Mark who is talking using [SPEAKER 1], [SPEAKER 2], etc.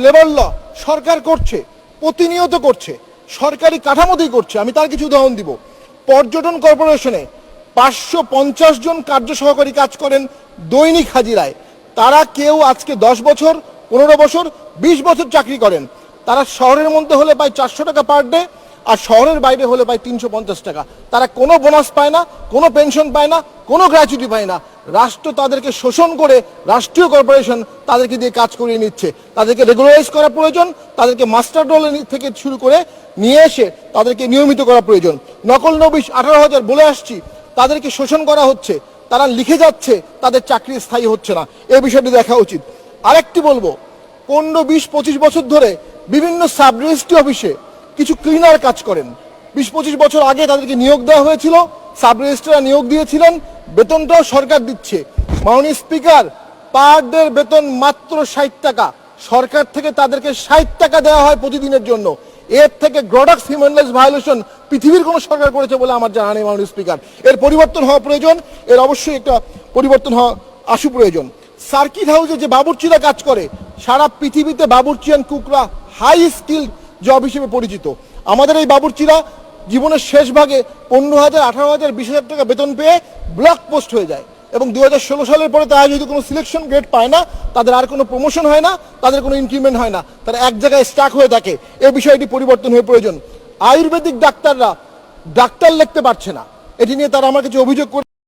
[SPEAKER 1] Labour law সরকার করছে, প্রতিনিয়ত করছে, সরকারি কাঠামোতেই করছে। আমি তার কিছু উদাহরণ দিব। পর্যটন কর্পোরেশনে 550 জন কার্য সহকারী কাজ করেন দৈনিক হাজিরায়। তারা কেউ আজকে 10 বছর, 15 বছর, 20 বছর চাকরি করেন। তারা শহরের মধ্যে হলে পায় 400 টাকা পার ডে, আর শহরের বাইরে হলে পায় 350 টাকা। তারা কোনো বোনাস পায় না, কোনো পেনশন পায় না, কোনো গ্র্যাচুইটি পায় না। রাষ্ট্র তাদেরকে শোষণ করে, রাষ্ট্রীয় কর্পোরেশন তাদেরকে দিয়ে কাজ করিয়ে নিচ্ছে। তাদেরকে রেগুলারাইজ করা প্রয়োজন, তাদেরকে মাস্টার রোল থেকে শুরু করে নিয়ে এসে তাদেরকে নিয়মিত করা প্রয়োজন। নকল নবিশ 18,000 বলে আসছি, তাদেরকে শোষণ করা হচ্ছে, তারা লিখে যাচ্ছে, তাদের চাকরি স্থায়ী হচ্ছে না। এই বিষয়টি দেখা উচিত। আরেকটি বলবো, 15, 20, 25 বছর ধরে বিভিন্ন সাব রেজিস্ট্রি অফিসে কিছু ক্লিনার কাজ করেন। 20-25 বছর আগে তাদেরকে নিয়োগ দেওয়া হয়েছিল, সাব রেজিস্ট্রার নিয়োগ দিয়েছিলেন, বেতনটাও সরকার দিচ্ছে। মাননীয় স্পিকার, পার ডের বেতন মাত্র 60 টাকা। সরকার থেকে তাদেরকে 60 টাকা দেওয়া হয় প্রতিদিনের জন্য। এর থেকে গ্রডাক্স হিউম্যান রাইটস ভায়োলেশন পৃথিবীর কোনো সরকার করেছে বলে আমার জানা নেই। মাননীয় স্পিকার, এর পরিবর্তন হওয়া প্রয়োজন, এর অবশ্যই একটা পরিবর্তন হওয়া প্রয়োজন। সার্কিট হাউসে যে বাবুর্চিরা কাজ করে, সারা পৃথিবীতে বাবুর্চিয়ান কুকরা হাই স্কিল জব হিসেবে পরিচিত। আমাদের এই বাবুর্চিরা জীবনের শেষ ভাগে 15,000, 18,000, 20,000 টাকা বেতন পেয়ে ব্লক পোস্ট হয়ে যায়, এবং 2016 সালের পরে তারা যদি কোনো সিলেকশন গ্রেড পায় না, তাদের আর কোনো প্রমোশন হয় না, তাদের কোনো ইনক্রিমেন্ট হয় না, তারা এক জায়গায় স্টাক হয়ে থাকে। এই বিষয়টি পরিবর্তন হয়ে প্রয়োজন। আয়ুর্বেদিক ডাক্তাররা ডাক্তার লিখতে পারছে না, এটি নিয়ে তারা আমার কাছে অভিযোগ করে